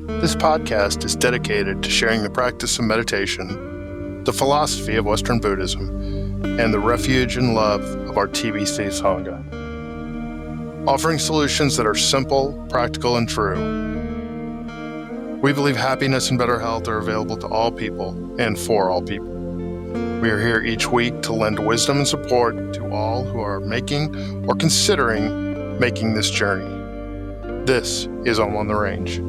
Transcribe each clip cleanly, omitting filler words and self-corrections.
This podcast is dedicated to sharing the practice of meditation, the philosophy of Western Buddhism, and the refuge and love of our TBC Sangha. Offering solutions that are simple, practical, and true. We believe happiness and better health are available to all people and for all people. We are here each week to lend wisdom and support to all who are making or considering making this journey. This is On the Range.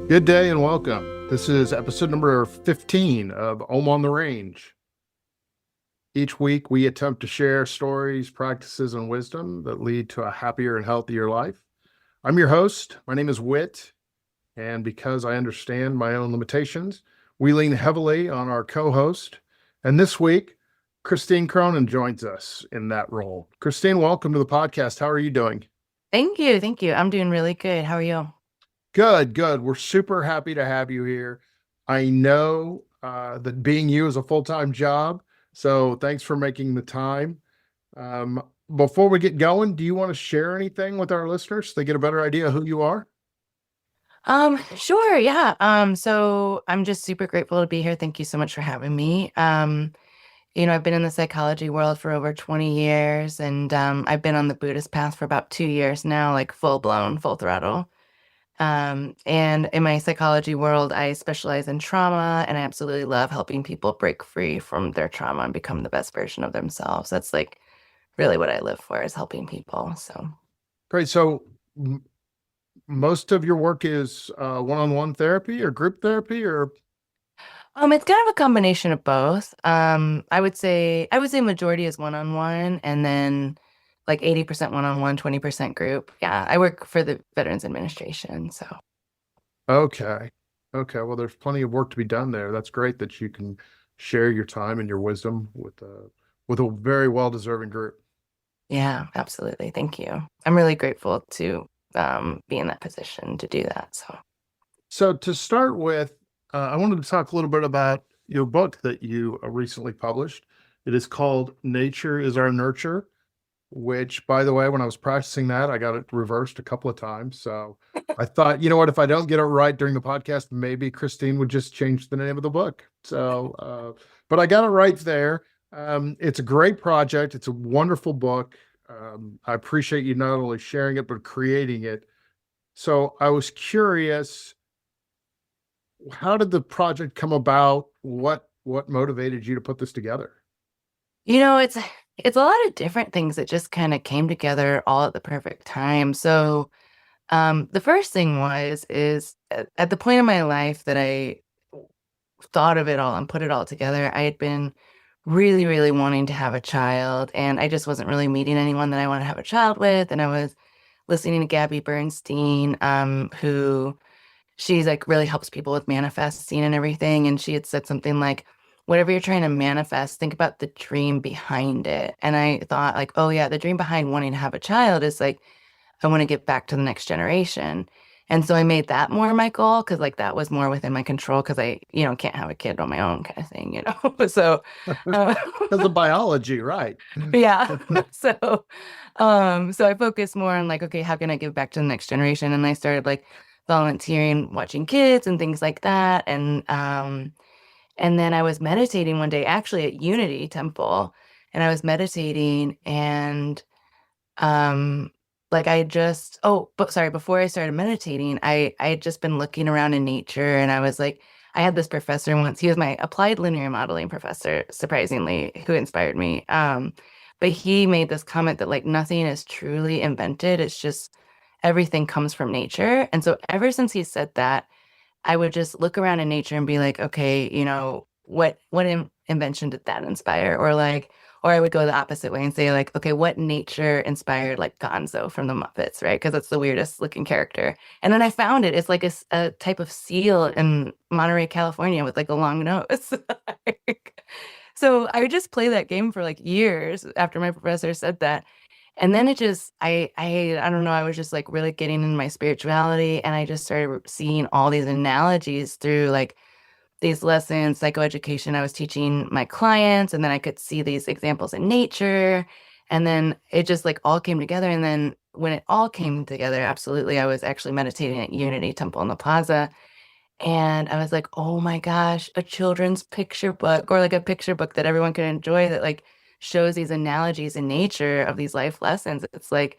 Good day and welcome. This is episode number 15 of On the Range. Each week, we attempt to share stories, practices, and wisdom that lead to a happier and healthier life. I'm your host. My name is Whit, and because I understand my own limitations, we lean heavily on our co-host. And this week, Christine Cronin joins us in that role. Christine, welcome to the podcast. How are you doing? Thank you. I'm doing really good. How are you? Good. We're super happy to have you here. I know that being you is a full-time job, so thanks for making the time. Before we get going, do you want to share anything with our listeners so they get a better idea of who you are? Sure. Yeah. So I'm just super grateful to be here. Thank you so much for having me. I've been in the psychology world for over 20 years, and I've been on the Buddhist path for about 2 years now, like full throttle. And in my psychology world, I specialize in trauma, and I absolutely love helping people break free from their trauma and become the best version of themselves. That's like really what I live for, is helping people. So Great. So most of your work is one-on-one therapy or group therapy, or? it's kind of a combination of both. I would say majority is one-on-one, and then like 80% one-on-one, 20% group. Yeah, I work for the Veterans Administration, so. Okay. Well, there's plenty of work to be done there. That's great that you can share your time and your wisdom with a very well-deserving group. Yeah, absolutely. Thank you. I'm really grateful to be in that position to do that. So to start with, I wanted to talk a little bit about your book that you recently published. It is called Nature is Our Nurture, which, by the way, when I was practicing that, I got it reversed a couple of times. So I thought, you know what, if I don't get it right during the podcast, maybe Christine would just change the name of the book. So, but I got it right there. It's a great project. It's a wonderful book. I appreciate you not only sharing it, but creating it. So I was curious, how did the project come about? What motivated you to put this together? It's a lot of different things that just kind of came together all at the perfect time. So the first thing is at the point in my life that I thought of it all and put it all together, I had been really, really wanting to have a child, and I just wasn't really meeting anyone that I wanted to have a child with. And I was listening to Gabby Bernstein, who she's like really helps people with manifesting and everything. And she had said something like, whatever you're trying to manifest, think about the dream behind it. And I thought like, oh yeah, the dream behind wanting to have a child is like, I want to get back to the next generation. And so I made that more my goal, because like that was more within my control, because I, can't have a kid on my own kind of thing, So Because of biology, right? yeah. So I focused more on like, okay, how can I give back to the next generation? And I started like volunteering, watching kids and things like that. And then I was meditating one day, actually at Unity Temple, and I was meditating, and before I started meditating, I had just been looking around in nature, and I was like, I had this professor once, he was my applied linear modeling professor, surprisingly, who inspired me. But he made this comment that like nothing is truly invented. It's just everything comes from nature. And so ever since he said that, I would just look around in nature and be like, okay, what invention did that inspire? Or I would go the opposite way and say like, okay, what nature inspired like Gonzo from the Muppets, right? Because it's the weirdest looking character. And then I found it. It's like a type of seal in Monterey, California, with like a long nose. So I would just play that game for like years after my professor said that. And then it just, I don't know, I was just like really getting in my spirituality, and I just started seeing all these analogies through like these lessons, psychoeducation I was teaching my clients, and then I could see these examples in nature. And then it just like all came together. And then when it all came together, absolutely, I was actually meditating at Unity Temple in the Plaza. And I was like, oh my gosh, a children's picture book or like a picture book that everyone can enjoy that like shows these analogies in nature of these life lessons. It's like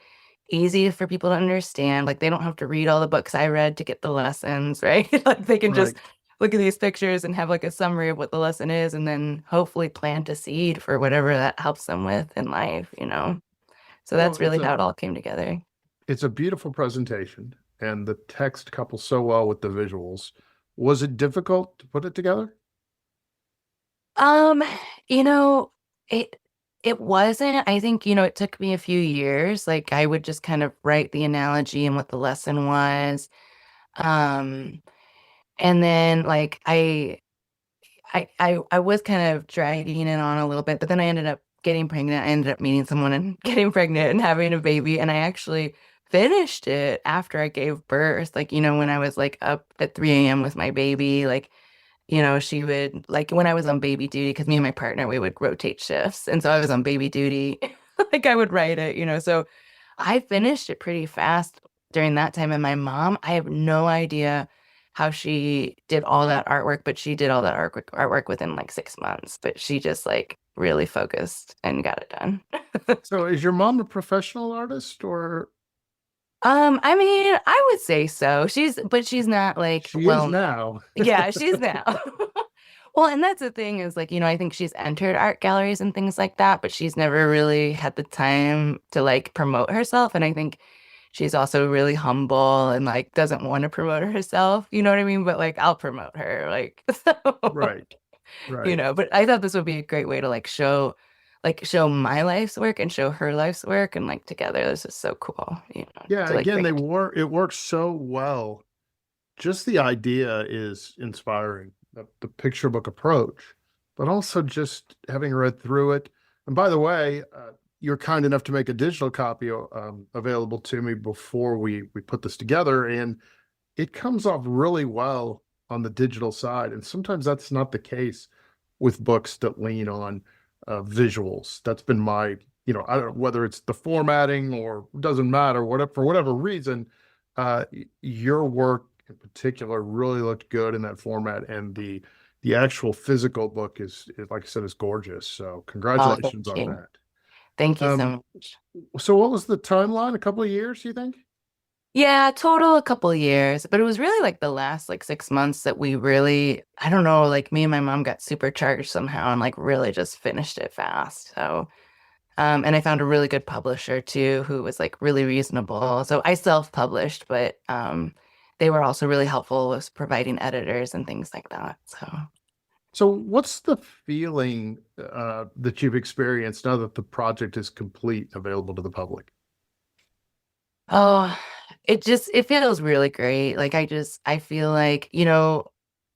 easy for people to understand. Like they don't have to read all the books I read to get the lessons, right? Like they can just Right. look at these pictures and have like a summary of what the lesson is and then hopefully plant a seed for whatever that helps them with in life, you know? So Well, that's really how it all came together. it's a beautiful presentation, and the text couples so well with the visuals. Was it difficult to put it together? Um, you know, it it wasn't. I think, it took me a few years. Like I would just kind of write the analogy and what the lesson was. Um, and then like I was kind of dragging it on a little bit, but then I ended up getting pregnant. I ended up meeting someone and getting pregnant and having a baby, and I actually finished it after I gave birth. Like, when I was like up at 3 a.m. with my baby, like she would like when I was on baby duty, because me and my partner, we would rotate shifts. And so I was on baby duty, like I would write it, So I finished it pretty fast during that time. And my mom, I have no idea how she did all that artwork, but she did all that artwork within like 6 months. But she just like really focused and got it done. So is your mom a professional artist, or I mean, I would say so. But she's not like, she is well, now? yeah, she's now. Well, and that's the thing is like, I think she's entered art galleries and things like that, but she's never really had the time to like promote herself. And I think she's also really humble and like doesn't want to promote herself. You know what I mean? But like I'll promote her. Like so, Right, right. but I thought this would be a great way to like show my life's work and show her life's work and like together. This is so cool, Yeah, to like again, bring they it. were it works so well. Just the idea is inspiring, the picture book approach, but also just having read through it. And by the way, you're kind enough to make a digital copy available to me before we put this together, and it comes off really well on the digital side. And sometimes that's not the case with books that lean on visuals. That's been my, I don't know whether it's the formatting or doesn't matter, whatever, for whatever reason, your work in particular really looked good in that format. And the actual physical book is like I said, is gorgeous. So Oh, congratulations thank on you. that. Thank you Um, so much. so what was the timeline? A couple of years, you think? Yeah, total a couple of years, but it was really like the last like 6 months that we really, I don't know, like me and my mom got supercharged somehow and like really just finished it fast. So, and I found a really good publisher too, who was like really reasonable. So I self-published, but they were also really helpful with providing editors and things like that. So. So what's the feeling that you've experienced now that the project is complete, available to the public? Oh, it feels really great. Like I feel like,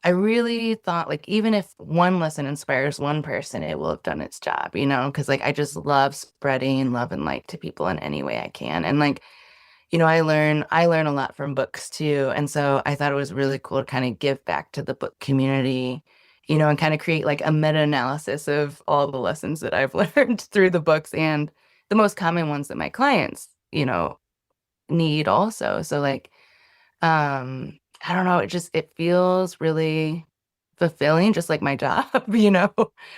I really thought like even if one lesson inspires one person, it will have done its job, because like I just love spreading love and light to people in any way I can. And like, I learn a lot from books too. And so I thought it was really cool to kind of give back to the book community, and kind of create like a meta-analysis of all the lessons that I've learned through the books and the most common ones that my clients, need also. So like I don't know, it feels really fulfilling, just like my job,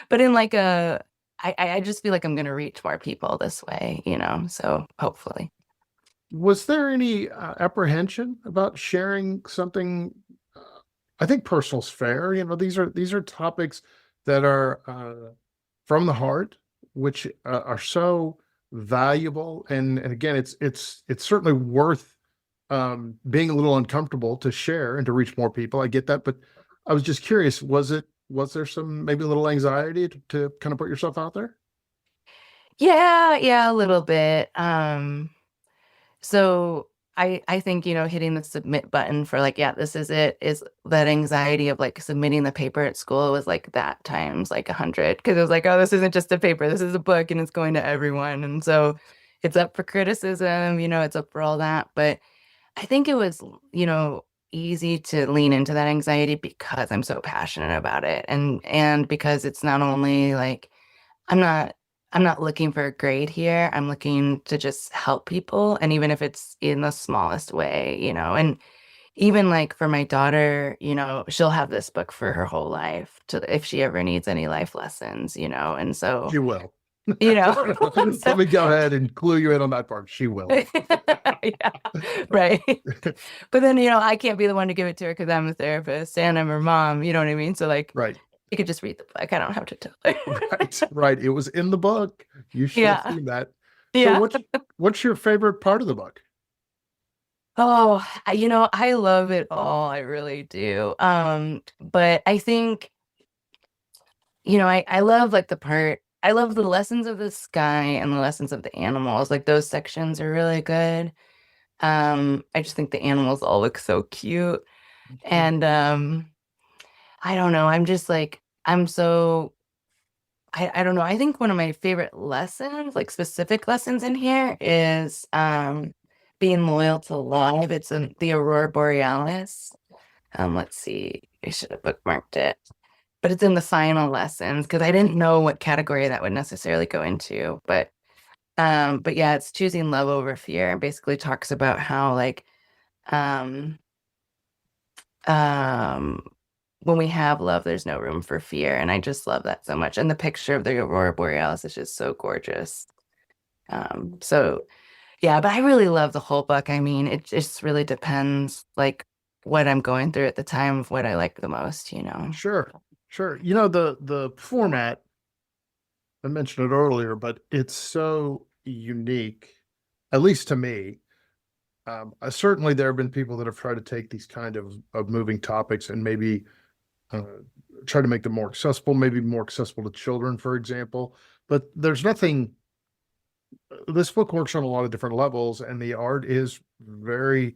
But in like I just feel like I'm gonna reach more people this way, so hopefully. Was there any apprehension about sharing something? Uh, I think personal's fair. These are topics that are from the heart, which are so valuable. And again, it's certainly worth being a little uncomfortable to share and to reach more people. I get that, but I was just curious, was there some maybe a little anxiety to kind of put yourself out there? Yeah, yeah, a little bit. So I think, hitting the submit button for like, yeah, this is it, is that anxiety of like submitting the paper at school was like that times like 100. Because it was like, oh, this isn't just a paper, this is a book and it's going to everyone. And so it's up for criticism, it's up for all that. But I think it was, easy to lean into that anxiety because I'm so passionate about it. And because it's not only like I'm not I'm not looking for a grade here. I'm looking to just help people. And even if it's in the smallest way, and even like for my daughter, she'll have this book for her whole life to if she ever needs any life lessons, and so, She will. you know, Let so me go ahead and clue you in on that part. She will. yeah, right. But then, I can't be the one to give it to her because I'm a therapist and I'm her mom, you know what I mean? So like Right. you could just read the book. I don't have to tell her. Right. Right. It was in the book. You should have Yeah. seen that. So Yeah. what's your favorite part of the book? Oh, I love it all. I really do. But I think, I love like I love the lessons of the sky and the lessons of the animals. Like those sections are really good. I just think the animals all look so cute. And I don't know. I'm just like, I don't know. I think one of my favorite lessons, like specific lessons in here is being loyal to love. It's in the Aurora Borealis. Let's see. I should have bookmarked it. But it's in the final lessons because I didn't know what category that would necessarily go into. But yeah, it's choosing love over fear and basically talks about how like um um when we have love, there's no room for fear. And I just love that so much. And the picture of the Aurora Borealis is just so gorgeous. So yeah, but I really love the whole book. I mean, it just really depends like what I'm going through at the time of what I like the most. Sure. Sure. The format, I mentioned it earlier, but it's so unique, at least to me. Certainly there have been people that have tried to take these kind of moving topics and maybe uh, try to make them more accessible, maybe more accessible to children, for example. But there's nothing, this book works on a lot of different levels, and the art is very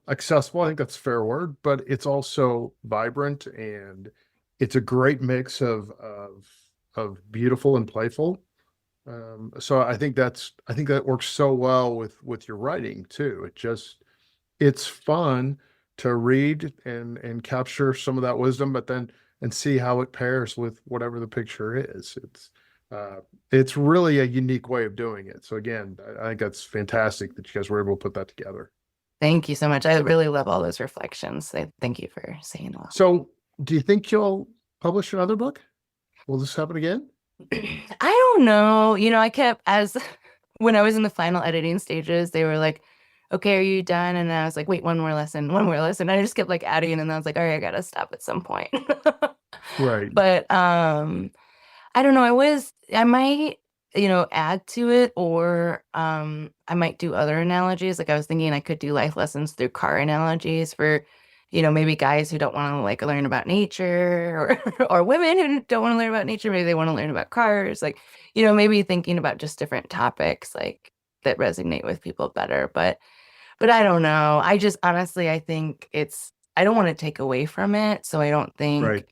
accessible. I think that's a fair word, but it's also vibrant, and it's a great mix of beautiful and playful. So I think that works so well with your writing too. It's fun to read and capture some of that wisdom, but then and see how it pairs with whatever the picture is. Uh, it's really a unique way of doing it. So again, I think that's fantastic that you guys were able to put that together. Thank you so much. I really love all those reflections. Thank you for saying that. So do you think you'll publish another book? Will this happen again? I don't know. I kept as when I was in the final editing stages, they were like, okay, are you done? And I was like, wait, one more lesson, one more lesson. I just kept like adding, and then I was like, all right, I gotta stop at some point. Right. But I don't know. I might, add to it, or I might do other analogies. Like I was thinking I could do life lessons through car analogies for, maybe guys who don't want to like learn about nature, or women who don't want to learn about nature. Maybe they want to learn about cars. Like, maybe thinking about just different topics like that resonate with people better. But I don't know. I just honestly, I think I don't want to take away from it. So I don't think, Right.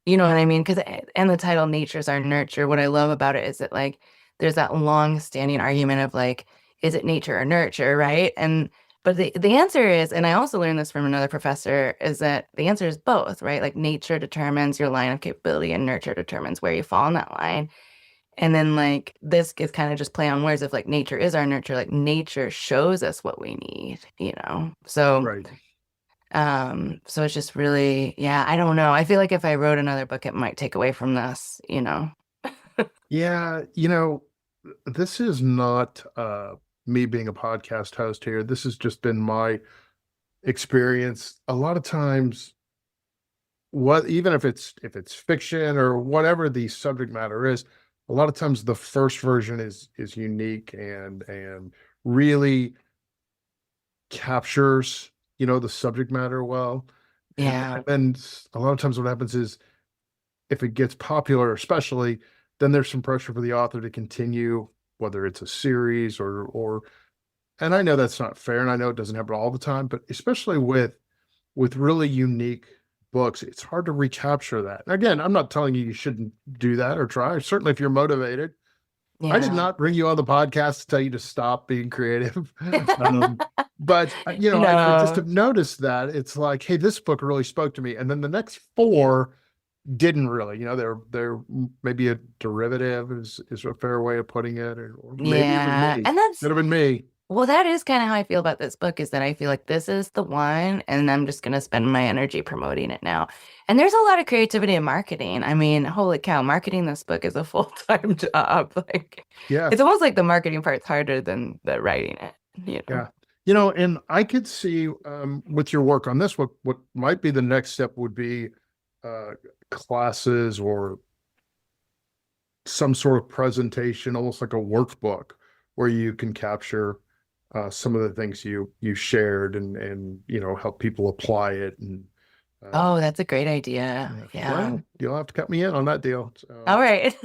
you know what I mean? Because, and the title Nature's Our Nurture, what I love about it is that like there's that long standing argument of like, is it nature or nurture? Right. But the answer is, and I also learned this from another professor, is that the answer is both, right? Like nature determines your line of capability and nurture determines where you fall in that line. And then like this is kind of just play on words of like nature is our nurture, like nature shows us what we need. Right. So it's just really, yeah, I don't know. I feel like if I wrote another book, it might take away from this. Yeah, this is not me being a podcast host here. This has just been my experience. A lot of times, what even if it's fiction or whatever the subject matter is, a lot of times the first version is unique and really captures, the subject matter well. Yeah. And then a lot of times what happens is if it gets popular, especially, then there's some pressure for the author to continue, whether it's a series or and I know that's not fair, and I know it doesn't happen all the time, but especially with really unique books, it's hard to recapture that. And again, I'm not telling you shouldn't do that or try. Certainly, if you're motivated. I did Yeah. not bring you on the podcast to tell you to stop being creative. But I just No. have noticed that it's like, hey, this book really spoke to me. And then the next four didn't really, they're maybe a derivative is a fair way of putting it, or maybe it was Yeah. me. And that's Could have been me. well, that is kind of how I feel about this book is that I feel like this is the one, and I'm just going to spend my energy promoting it now. And there's a lot of creativity in marketing. I mean, holy cow, marketing this book is a full-time job. Like, Yeah, it's almost like the marketing part's harder than the writing it, you know? yeah. And I could see with your work on this, what might be the next step would be uh, classes or some sort of presentation, almost like a workbook, where you can capture some of the things you shared and help people apply it. And Oh, that's a great idea. yeah, Yeah. well, you'll have to cut me in on that deal. All So right.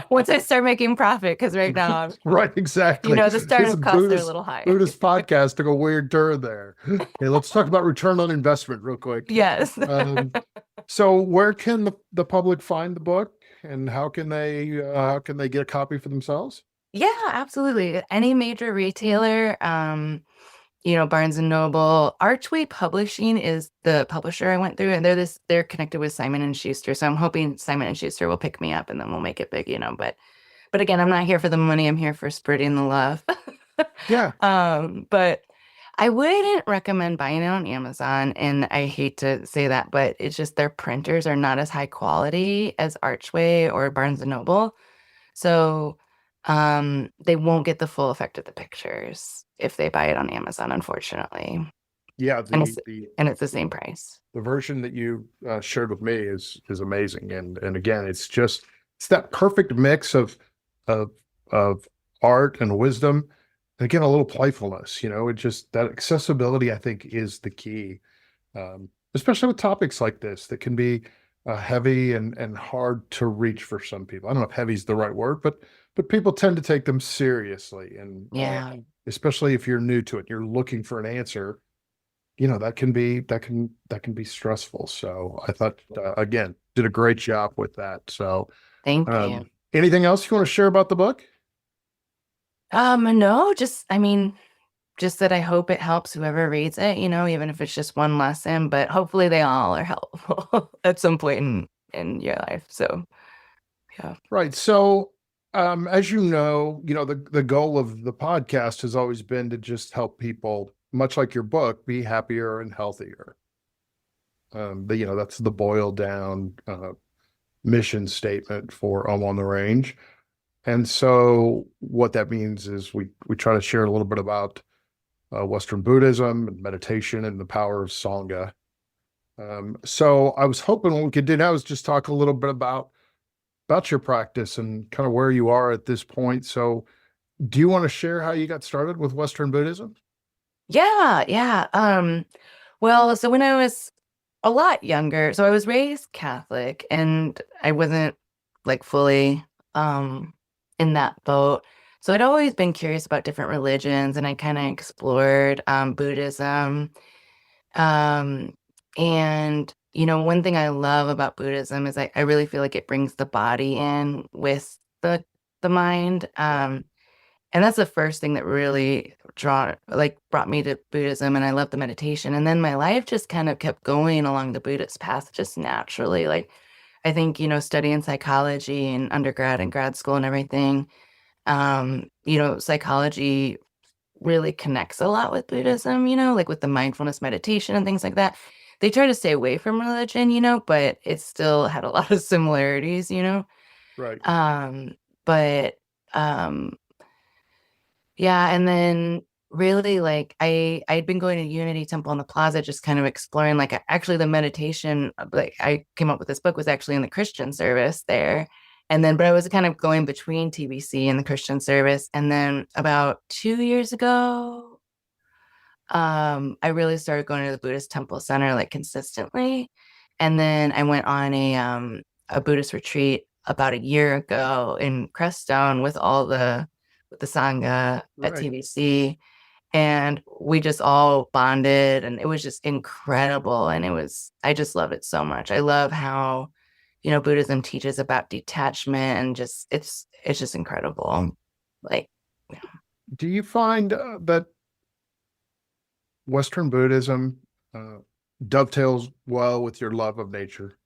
Once I start making profit, because right now, right, exactly. the This startup costs are a little high. Buddhist podcast took a weird turn there. Okay, let's talk about return on investment real quick. Yes. Um, so where can the public find the book, and how can they get a copy for themselves? Yeah, absolutely. Any major retailer, Barnes and Noble, Archway Publishing is the publisher I went through, and they're connected with Simon and Schuster. So I'm hoping Simon and Schuster will pick me up and then we'll make it big. But again, I'm not here for the money. I'm here for spreading the love. Yeah. But I wouldn't recommend buying it on Amazon, and I hate to say that, but it's just their printers are not as high quality as Archway or Barnes and Noble. So they won't get the full effect of the pictures if they buy it on Amazon, unfortunately. Yeah, And it's the same price. the version that you shared with me is amazing, and again, it's that perfect mix of of art and wisdom, and again, a little playfulness. It just that accessibility, I think, is the key, especially with topics like this that can be heavy and hard to reach for some people. I don't know if heavy is the right word, but people tend to take them seriously, and Yeah. especially if you're new to it, you're looking for an answer. That can be stressful. So I thought again, did a great job with that. So Thank you. anything else you want to share about the book? No, just that I hope it helps whoever reads it, even if it's just one lesson, but hopefully they all are helpful at some point in your life. So yeah. Right. So as the goal of the podcast has always been to just help people, much like your book, be happier and healthier. That's the boiled down mission statement for on the Range. And so what that means is we try to share a little bit about Western Buddhism and meditation and the power of Sangha. So I was hoping what we could do now is just talk a little bit about your practice and kind of where you are at this point. So do you want to share how you got started with Western Buddhism? Yeah, yeah. Well, so when I was a lot younger, so I was raised Catholic and I wasn't like fully in that boat. So I'd always been curious about different religions and I kind of explored Buddhism. Um and one thing I love about Buddhism is I really feel like it brings the body in with the mind. And that's the first thing that really brought me to Buddhism, and I love the meditation. And then my life just kind of kept going along the Buddhist path just naturally. Like I think, studying psychology in undergrad and grad school and everything, psychology really connects a lot with Buddhism, like with the mindfulness meditation and things like that. They try to stay away from religion, but it still had a lot of similarities. Right. Um, but um Yeah, and then really like I'd been going to Unity Temple in the Plaza, just kind of exploring actually the meditation, like I came up with this book was actually in the Christian service there. And then but I was kind of going between TBC and the Christian service. And then about 2 years ago, I really started going to the Buddhist Temple Center like consistently. And then I went on a Buddhist retreat about a year ago in Crestone with the Sangha at Right. TBC. And we just all bonded and it was just incredible. And I just love it so much. I love how, Buddhism teaches about detachment and just, it's just incredible. Like, yeah. Do you find that Western Buddhism uh, dovetails well with your love of nature?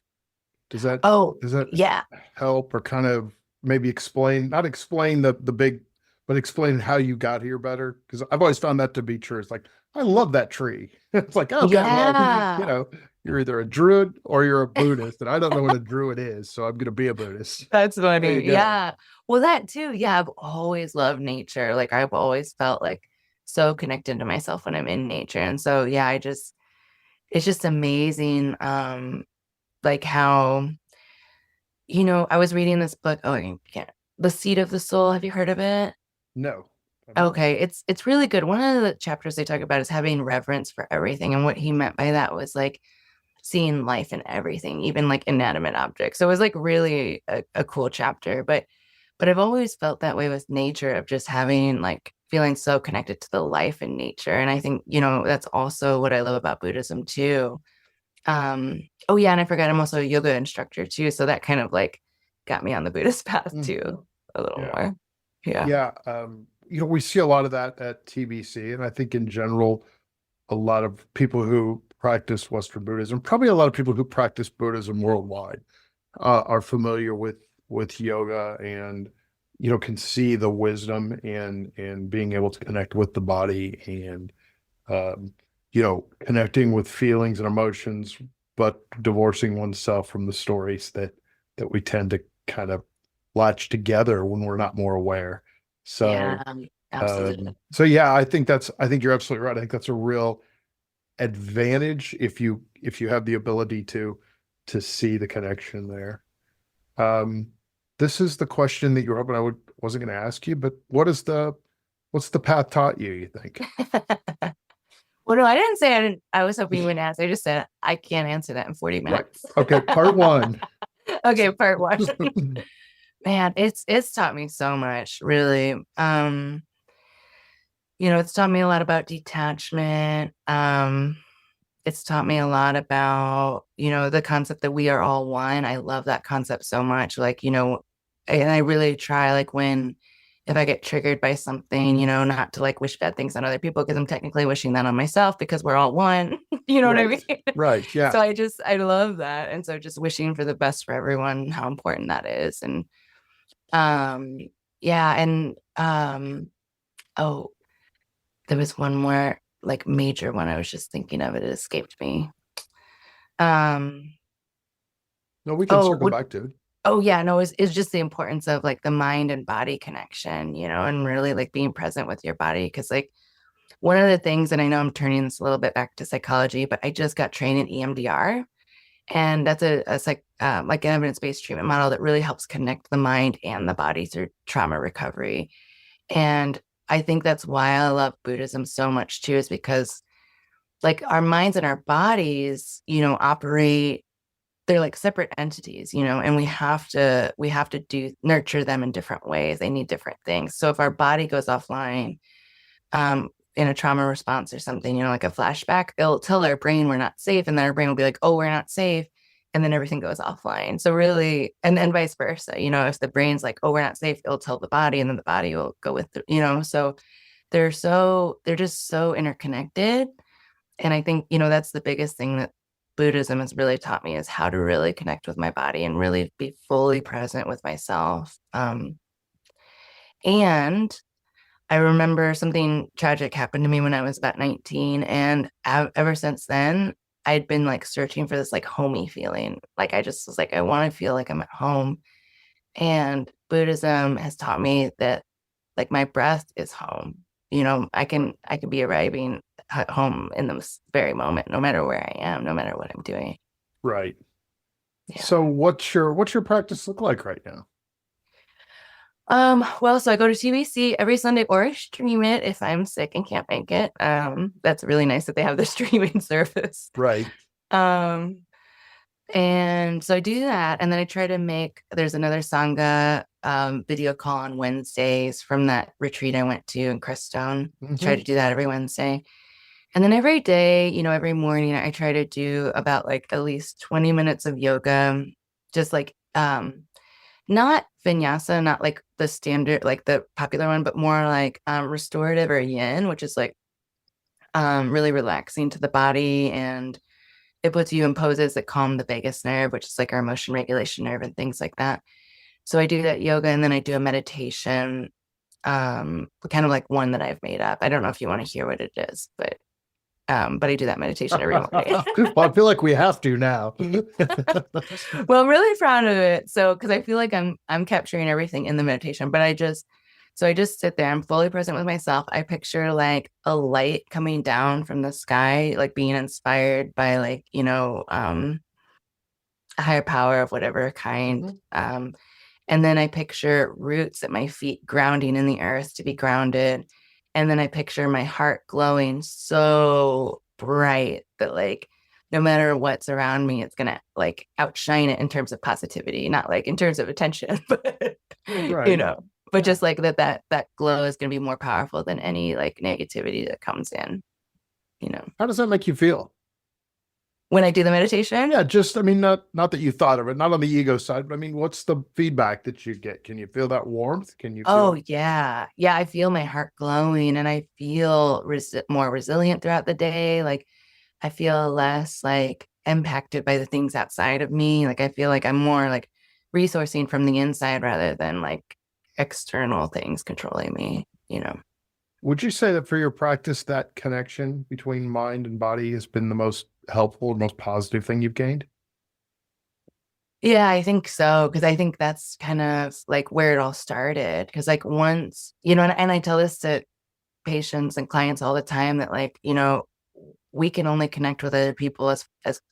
Does that Oh, does that yeah. help or kind of maybe explain, not explain the big, but explain how you got here better? Because I've always found that to be true. It's like, I love that tree. It's like, okay, well, Yeah. you're either a druid or you're a Buddhist, and I don't know what a druid is, so I'm gonna be a Buddhist. That's There you funny. go. Yeah. Well, that too. Yeah, I've always loved nature. Like I've always felt like so connected to myself when I'm in nature. And so yeah, it's just amazing like how, I was reading this book. Oh, I can't. The Seed of the Soul. Have you heard of it? No, I've not. Okay, it's really good. One of the chapters they talk about is having reverence for everything. And what he meant by that was like seeing life in everything, even like inanimate objects. So it was like really a cool chapter. But I've always felt that way with nature of just having like feeling so connected to the life in nature. And I think, that's also what I love about Buddhism too. Oh yeah, and I forgot I'm also a yoga instructor too. So that kind of like got me on the Buddhist path Mhm. too, a little Yeah. more. Yeah. Yeah. We see a lot of that at TBC, and I think in general, a lot of people who practice Western Buddhism, probably a lot of people who practice Buddhism worldwide, are familiar with yoga and can see the wisdom and being able to connect with the body and um, connecting with feelings and emotions, but divorcing oneself from the stories that we tend to kind of latch together when we're not more aware. Yeah, So absolutely. so yeah, I think you're absolutely right. I think that's a real advantage if you have the ability to see the connection there. Um, this is the question that you're hoping wasn't going to ask you, but what's the path taught you, you think? Well, no, I didn't say I didn't. I was hoping you wouldn't ask. I just said I can't answer that in 40 Right. minutes. Okay, part one. Okay, part one. Man, it's taught me so much, really. It's taught me a lot about detachment. It's taught me a lot about, the concept that we are all one. I love that concept so much. Like, and I really try like if I get triggered by something, not to like wish bad things on other people because I'm technically wishing that on myself because we're all one. You know what I Right. mean? Right. Yeah. So I love that. And so just wishing for the best for everyone, how important that is. And um, yeah, and oh, there was one more like major one I was just thinking of. It escaped me. Um, No, we can oh, circle back to it. oh yeah, no, it's just the importance of like the mind and body connection, and really like being present with your body. Cause like one of the things, and I know I'm turning this a little bit back to psychology, but I just got trained in EMDR. And that's a like an evidence-based treatment model that really helps connect the mind and the body through trauma recovery. And I think that's why I love Buddhism so much too, is because like our minds and our bodies, operate, they're like separate entities, and we have to do nurture them in different ways. They need different things. So if our body goes offline, in a trauma response or something, like a flashback, it'll tell our brain we're not safe, and then our brain will be like, oh, we're not safe, and then everything goes offline. So really, and then vice versa, if the brain's like, oh, we're not safe, it'll tell the body, and then the body will go with so they're just so interconnected. And I think, that's the biggest thing that Buddhism has really taught me is how to really connect with my body and really be fully present with myself. And I remember something tragic happened to me when I was about 19. And ever since then, I'd been like searching for this like homey feeling. Like I just was like, I want to feel like I'm at home. And Buddhism has taught me that like my breath is home. I can be arriving at home in this very moment, no matter where I am, no matter what I'm doing. Right. Yeah. So what's your practice look like right now? Well, so I go to TBC every Sunday or I stream it if I'm sick and can't make it. That's really nice that they have the streaming service. Right. Um, and so I do that, and then I try to there's another Sangha video call on Wednesdays from that retreat I went to in Crestone. Try Hmm. to do that every Wednesday. And then every day, every morning I try to do about like at least 20 minutes of yoga, just like not vinyasa, not like the standard, like the popular one, but more like restorative or yin, which is like really relaxing to the body and it puts you in poses that calm the vagus nerve, which is like our emotion regulation nerve and things like that. So I do that yoga, and then I do a meditation, kind of like one that I've made up. I don't know if you want to hear what it is, but I do that meditation every morning. Well, I feel like we have to now. Well, I'm really proud of it. So, because I feel like I'm capturing everything in the meditation, but I just sit there. I'm fully present with myself. I picture like a light coming down from the sky, like being inspired by like, a higher power of whatever kind. And then I picture roots at my feet grounding in the earth to be grounded. And then I picture my heart glowing so bright that like no matter what's around me, it's gonna like outshine it in terms of positivity, not like in terms of attention, but Right. but Yeah. just like that glow is gonna be more powerful than any like negativity that comes in, you know. How does that make you feel? When I do the meditation, Yeah, just I mean, not that you thought of it, not on the ego side, but I mean, what's the feedback that you get? Can you feel that warmth? Can you oh feel yeah. Yeah, I feel my heart glowing and I feel more resilient throughout the day. Like I feel less like impacted by the things outside of me. Like I feel like I'm more like resourcing from the inside rather than like external things controlling me, you know. would you say that for your practice, that connection between mind and body has been the most helpful, most positive thing you've gained? Yeah, I think so. Cause I think that's kind of like where it all started. Cause like once, and I tell this to patients and clients all the time that like, we can only connect with other people as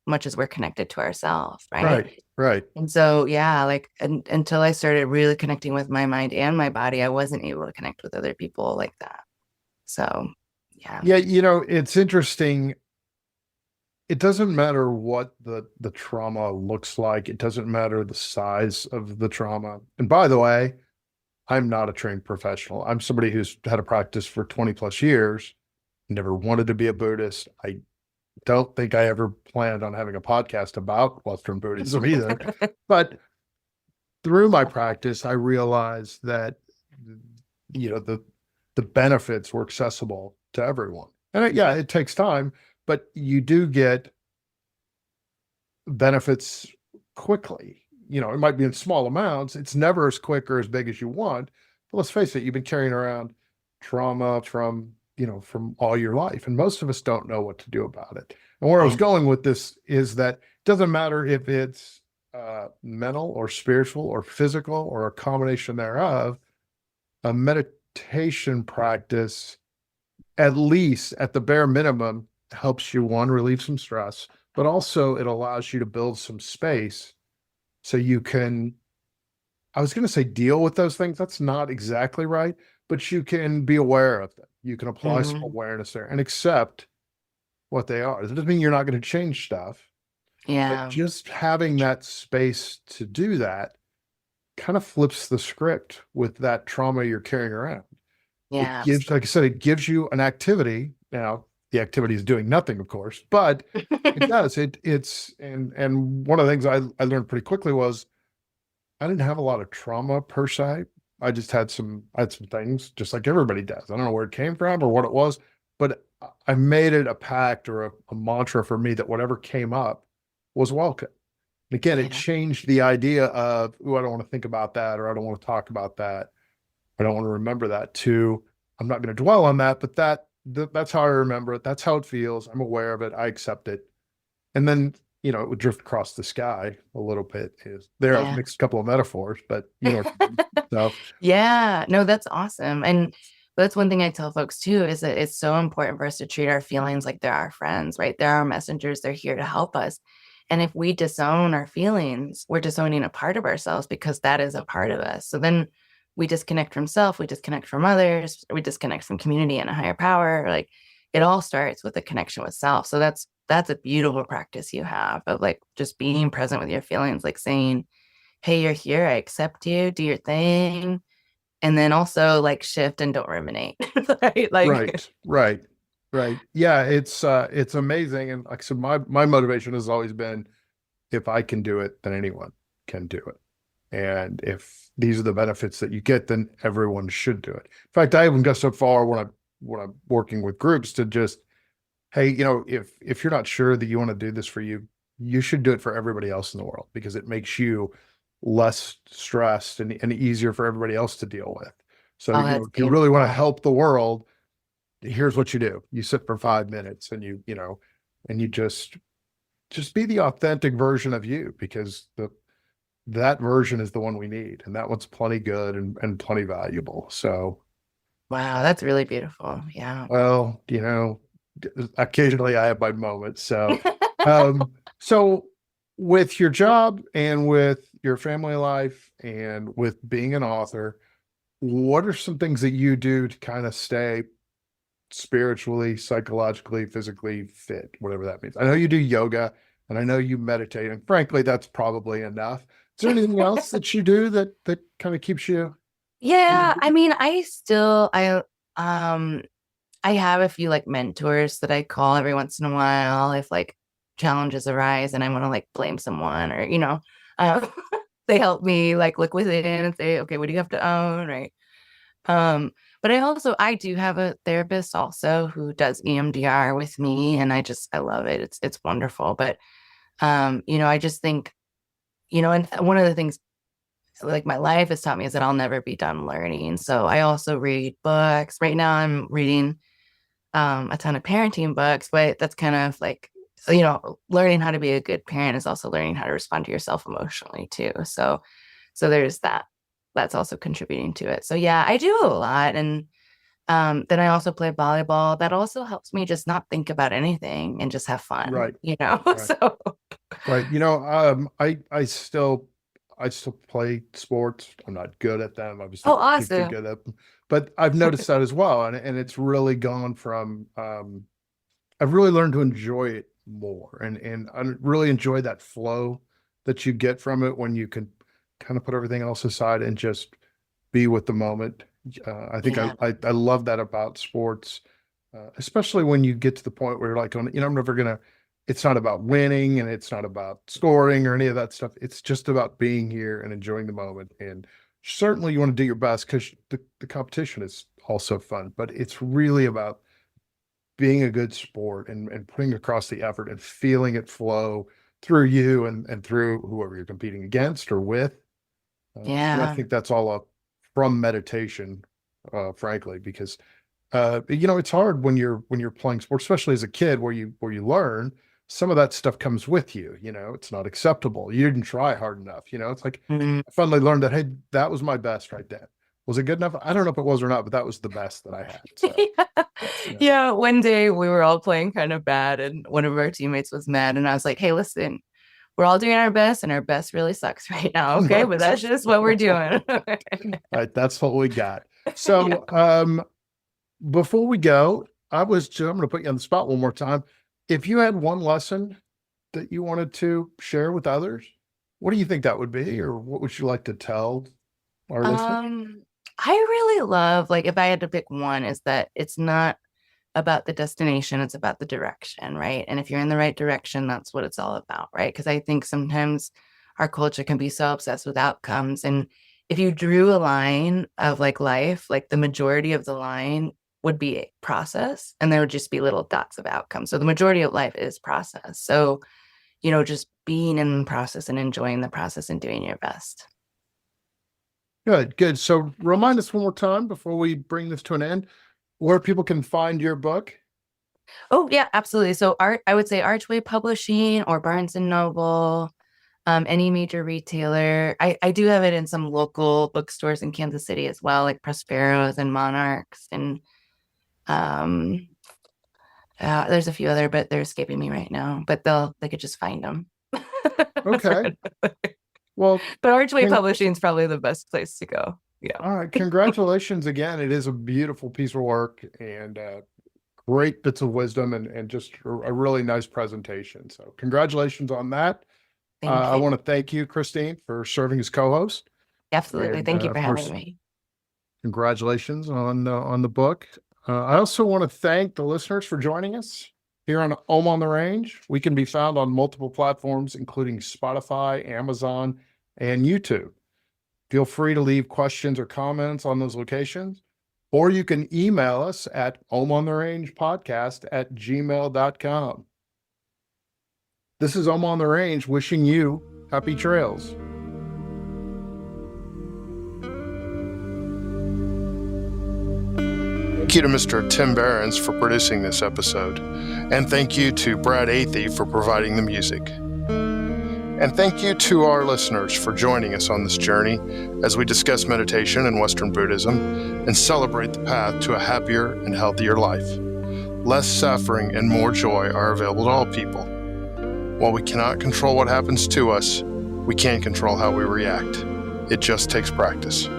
much as we're connected to ourselves, right? Right, right. And so, yeah, like until I started really connecting with my mind and my body, I wasn't able to connect with other people like that. So, yeah. Yeah, it's interesting. It doesn't matter what the trauma looks like. It doesn't matter the size of the trauma. And by the way, I'm not a trained professional. I'm somebody who's had a practice for 20 plus years, never wanted to be a Buddhist. I don't think I ever planned on having a podcast about Western Buddhism either. But through my practice, I realized that the benefits were accessible to everyone. And yeah, it takes time, but you do get benefits quickly. It might be in small amounts. It's never as quick or as big as you want. But let's face it, you've been carrying around trauma from all your life, and most of us don't know what to do about it. And where I was going with this is that it doesn't matter if it's mental or spiritual or physical or a combination thereof. A meditation practice, at least at the bare minimum, helps you, one, relieve some stress, but also it allows you to build some space so you can, I was going to say deal with those things. That's not exactly right, but you can be aware of them. You can apply some awareness there and accept what they are. It doesn't mean you're not going to change stuff, but Yeah. just having that space to do that kind of flips the script with that trauma you're carrying around. It Yeah. gives, like I said, it gives you an activity. Now, the activity is doing nothing, of course, but it does. And one of the things I learned pretty quickly was I didn't have a lot of trauma per se. I had some things just like everybody does. I don't know where it came from or what it was, but I made it a pact or a mantra for me that whatever came up was welcome. And again, it Yeah. changed the idea of, oh, I don't want to think about that, or I don't want to talk about that. I don't want to remember that, to I'm not going to dwell on that, but that's how I remember it. That's how it feels. I'm aware of it. I accept it. And then, it would drift across the sky a little bit. I've Yeah. mixed a couple of metaphors, but so Yeah, no, that's awesome. And that's one thing I tell folks too, is that it's so important for us to treat our feelings like they're our friends, right? They're our messengers, they're here to help us. And if we disown our feelings, we're disowning a part of ourselves because that is a part of us. So then we disconnect from self, we disconnect from others, we disconnect from community and a higher power. Like it all starts with a connection with self. So that's a beautiful practice you have of like just being present with your feelings, like saying, hey, you're here, I accept you, do your thing. And then also like shift and don't ruminate. Right. Like right, right, right. Yeah, it's amazing. And like I said, my motivation has always been, if I can do it, then anyone can do it. And if these are the benefits that you get, then everyone should do it. In fact, I even go so far when I'm working with groups to just hey, if you're not sure that you want to do this for you, you should do it for everybody else in the world because it makes you less stressed and easier for everybody else to deal with. So, Oh, that's if you really want to beautiful. help the world, here's what you do. You sit for 5 minutes and and you just be the authentic version of you because that version is the one we need. And that one's plenty good and plenty valuable. So, Wow, that's really beautiful. Yeah. well, occasionally I have my moments. Um, so with your job and with your family life and with being an author, what are some things that you do to kind of stay spiritually, psychologically, physically fit, whatever that means? I know you do yoga and I know you meditate, and frankly, that's probably enough. Is there anything else that you do that kind of keeps you? Yeah, I mean, um I have a few like mentors that I call every once in a while if like challenges arise and I want to like blame someone or um, they help me like look within and say, okay, what do you have to own, right? But I do have a therapist also who does EMDR with me, and I love it. It's wonderful. But I just think, and one of the things like my life has taught me is that I'll never be done learning. So I also read books. Right now I'm reading a ton of parenting books, but that's kind of like, learning how to be a good parent is also learning how to respond to yourself emotionally too. So there's that. That's also contributing to it. So yeah, I do a lot. And then I also play volleyball. That also helps me just not think about anything and just have fun, Right, right. So Right. I still play sports. I'm not good at them. Obviously, oh, don't get too awesome. good at them, but I've noticed that as well. And it's really gone from, I've really learned to enjoy it more and I really enjoy that flow that you get from it when you can kind of put everything else aside and just be with the moment. I think Yeah. I love that about sports, especially when you get to the point where you're like, I'm never gonna. It's not about winning and it's not about scoring or any of that stuff. It's just about being here and enjoying the moment. And certainly you want to do your best because the competition is also fun, but it's really about being a good sport and putting across the effort and feeling it flow through you and through whoever you're competing against or with. And I Yeah. think that's all up from meditation, frankly, because it's hard when you're playing sports, especially as a kid, where you learn some of that stuff comes with you. It's not acceptable. You didn't try hard enough. It's like Mhm. I finally learned that, hey, that was my best right then. Was it good enough? I don't know if it was or not, but that was the best that I had. So, Yeah. yeah. Yeah, one day we were all playing kind of bad, and one of our teammates was mad, and I was like, "Hey, listen, we're all doing our best, and our best really sucks right now, okay? But Right. that's just what we're doing." Right. That's what we got. Yeah. So, before we go, I'm going to put you on the spot one more time. If you had one lesson that you wanted to share with others, what do you think that would be, or what would you like to tell our listeners? Um, I really love, like, if I had to pick one, is that it's not about the destination, it's about the direction, right? And if you're in the right direction, that's what it's all about, right? Because I think sometimes our culture can be so obsessed with outcomes. And if you drew a line of like life, like the majority of the line would be a process, and there would just be little dots of outcome. So the majority of life is process. So, just being in the process and enjoying the process and doing your best. Good, good. So remind us one more time before we bring this to an end, where people can find your book. Oh, yeah, absolutely. So I would say Archway Publishing or Barnes and Noble, any major retailer. I do have it in some local bookstores in Kansas City as well, like Prospero's and Monarchs, and um, there's a few other, but they're escaping me right now. But they could just find them. Okay. Well, But Archway con- Publishing is probably the best place to go. Yeah. all right. Congratulations again. It is a beautiful piece of work and great bits of wisdom and just a really nice presentation. So congratulations on that. Thank I you. want to thank you, Christine, for serving as co-host. Absolutely. And Thank you for of having course, me. congratulations on the book. I also want to thank the listeners for joining us here on on the Range. We can be found on multiple platforms, including Spotify, Amazon, and YouTube. Feel free to leave questions or comments on those locations. or you can email us at omontherange@gmail.com. This is Om on the Range wishing you happy trails. Thank you to Mr. Tim Behrens for producing this episode, and thank you to Brad Athey for providing the music. And thank you to our listeners for joining us on this journey as we discuss meditation and Western Buddhism and celebrate the path to a happier and healthier life. Less suffering and more joy are available to all people. While we cannot control what happens to us, we can control how we react. It just takes practice.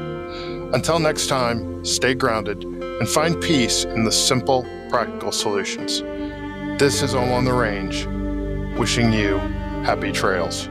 Until next time, stay grounded and find peace in the simple, practical solutions. This is Om on the Range, wishing you happy trails.